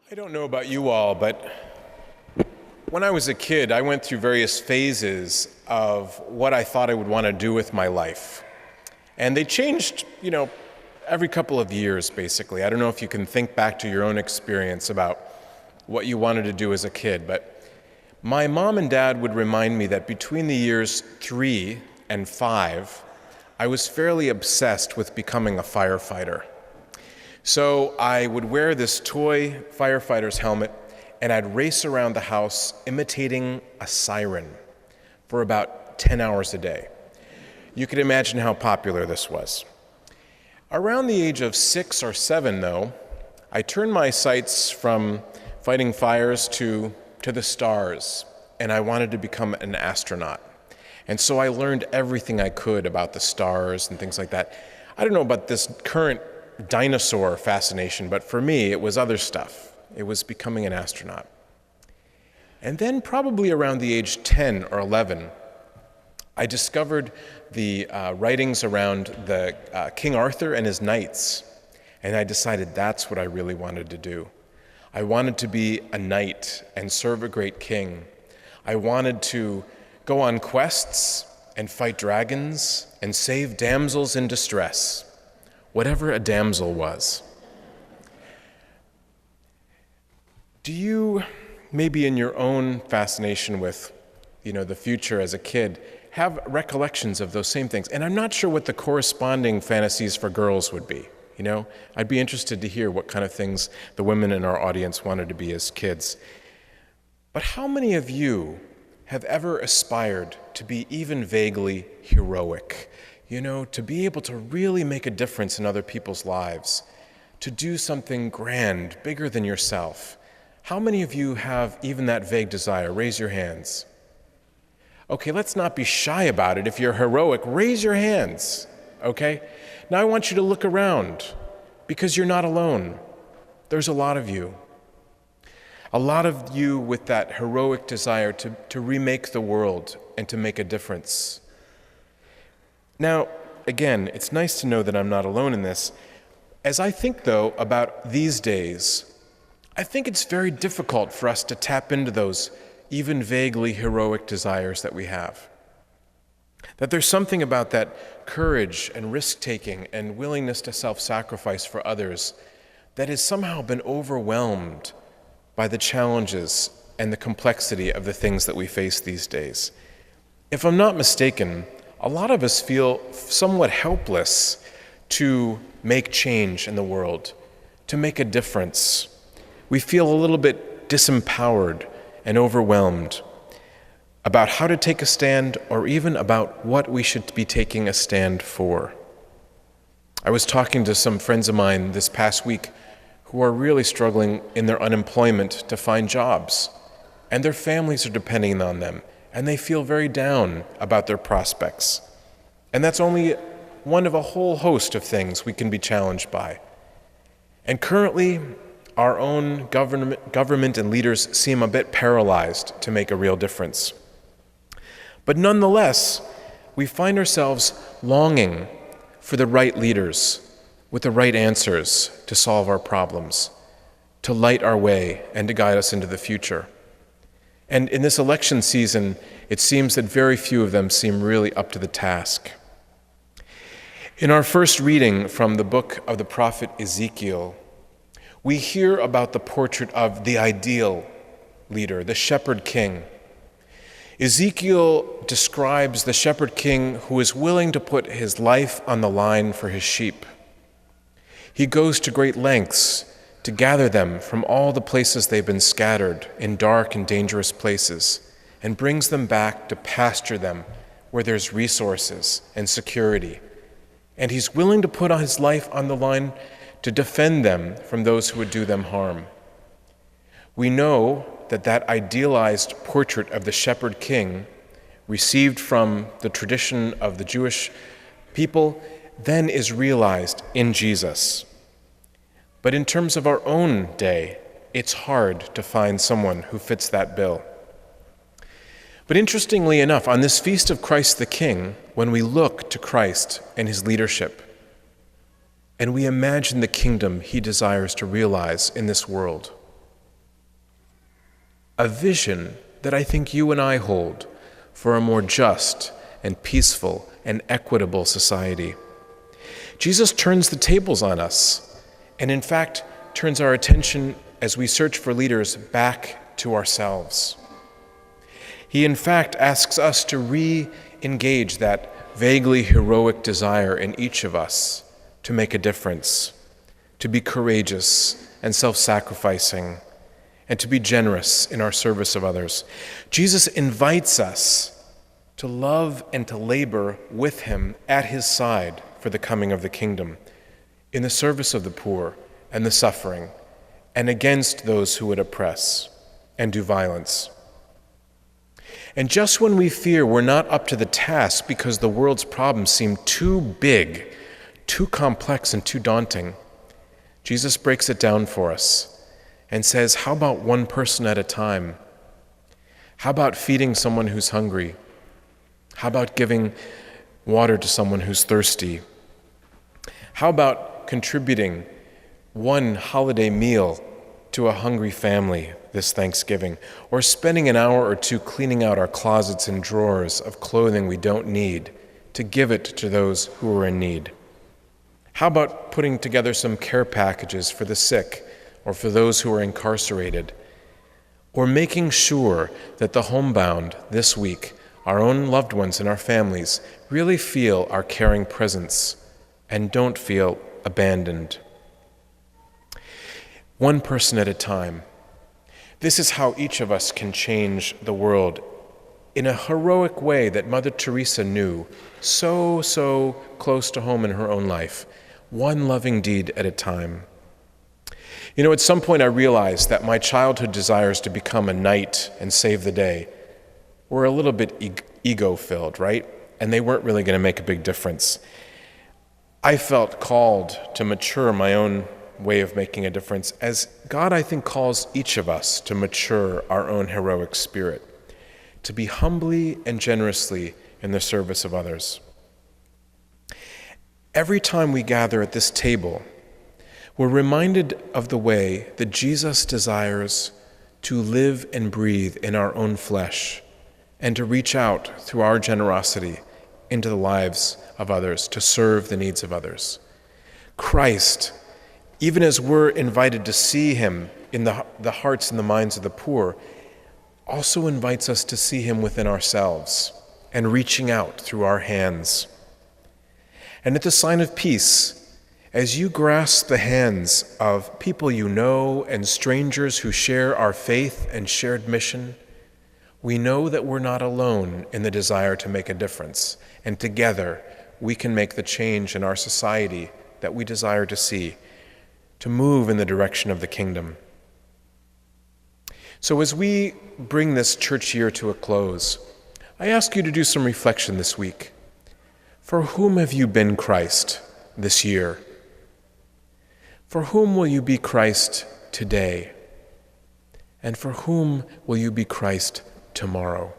I don't know about you all, but when I was a kid, I went through various phases of what I thought I would want to do with my life. And they changed, every couple of years, basically. I don't know if you can think back to your own experience about what you wanted to do as a kid, but my mom and dad would remind me that between the years 3 and 5, I was fairly obsessed with becoming a firefighter. So I would wear this toy firefighter's helmet and I'd race around the house imitating a siren for about 10 hours a day. You can imagine how popular this was. Around the age of 6 or 7, though, I turned my sights from fighting fires to the stars, and I wanted to become an astronaut. And so I learned everything I could about the stars and things like that. I don't know about this current dinosaur fascination, but for me, it was other stuff. It was becoming an astronaut. And then probably around the age 10 or 11, I discovered the writings around the King Arthur and his knights, and I decided that's what I really wanted to do. I wanted to be a knight and serve a great king. I wanted to go on quests and fight dragons and save damsels in distress, whatever a damsel was. Do you, maybe in your own fascination with, the future as a kid, have recollections of those same things? And I'm not sure what the corresponding fantasies for girls would be. I'd be interested to hear what kind of things the women in our audience wanted to be as kids. But how many of you have ever aspired to be even vaguely heroic? To be able to really make a difference in other people's lives, to do something grand, bigger than yourself. How many of you have even that vague desire? Raise your hands. Okay, let's not be shy about it. If you're heroic, raise your hands, okay? Now I want you to look around, because you're not alone. There's a lot of you. A lot of you with that heroic desire to remake the world and to make a difference. Now, again, it's nice to know that I'm not alone in this. As I think, though, about these days, I think it's very difficult for us to tap into those even vaguely heroic desires that we have. That there's something about that courage and risk-taking and willingness to self-sacrifice for others that has somehow been overwhelmed by the challenges and the complexity of the things that we face these days. If I'm not mistaken, a lot of us feel somewhat helpless to make change in the world, to make a difference. We feel a little bit disempowered and overwhelmed about how to take a stand or even about what we should be taking a stand for. I was talking to some friends of mine this past week who are really struggling in their unemployment to find jobs, and their families are depending on them, and they feel very down about their prospects. And that's only one of a whole host of things we can be challenged by. And currently, our own government and leaders seem a bit paralyzed to make a real difference. But nonetheless, we find ourselves longing for the right leaders with the right answers to solve our problems, to light our way and to guide us into the future. And in this election season, it seems that very few of them seem really up to the task. In our first reading from the book of the prophet Ezekiel, we hear about the portrait of the ideal leader, the shepherd king. Ezekiel describes the shepherd king who is willing to put his life on the line for his sheep. He goes to great lengths to gather them from all the places they've been scattered in dark and dangerous places and brings them back to pasture them where there's resources and security. And he's willing to put his life on the line to defend them from those who would do them harm. We know that idealized portrait of the shepherd king, received from the tradition of the Jewish people, then is realized in Jesus. But in terms of our own day, it's hard to find someone who fits that bill. But interestingly enough, on this feast of Christ the King, when we look to Christ and his leadership, and we imagine the kingdom he desires to realize in this world, a vision that I think you and I hold for a more just and peaceful and equitable society. Jesus turns the tables on us, and in fact, turns our attention as we search for leaders back to ourselves. He in fact asks us to re-engage that vaguely heroic desire in each of us to make a difference, to be courageous and self-sacrificing, and to be generous in our service of others. Jesus invites us to love and to labor with him at his side for the coming of the kingdom, in the service of the poor and the suffering, and against those who would oppress and do violence. And just when we fear we're not up to the task because the world's problems seem too big, too complex, and too daunting, Jesus breaks it down for us and says, how about one person at a time? How about feeding someone who's hungry? How about giving water to someone who's thirsty? How about contributing one holiday meal to a hungry family this Thanksgiving, or spending an hour or two cleaning out our closets and drawers of clothing we don't need to give it to those who are in need? How about putting together some care packages for the sick or for those who are incarcerated, or making sure that the homebound this week, our own loved ones and our families, really feel our caring presence and don't feel abandoned? One person at a time. This is how each of us can change the world in a heroic way that Mother Teresa knew so close to home in her own life. One loving deed at a time. You know, at some point I realized that my childhood desires to become a knight and save the day were a little bit ego-filled, right? And they weren't really going to make a big difference. I felt called to mature my own way of making a difference, as God, I think, calls each of us to mature our own heroic spirit, to be humbly and generously in the service of others. Every time we gather at this table, we're reminded of the way that Jesus desires to live and breathe in our own flesh and to reach out through our generosity into the lives of others, to serve the needs of others. Christ, even as we're invited to see him in the hearts and the minds of the poor, also invites us to see him within ourselves and reaching out through our hands. And at the sign of peace, as you grasp the hands of people you know and strangers who share our faith and shared mission, we know that we're not alone in the desire to make a difference, and together we can make the change in our society that we desire to see, to move in the direction of the kingdom. So as we bring this church year to a close, I ask you to do some reflection this week. For whom have you been Christ this year? For whom will you be Christ today? And for whom will you be Christ tomorrow?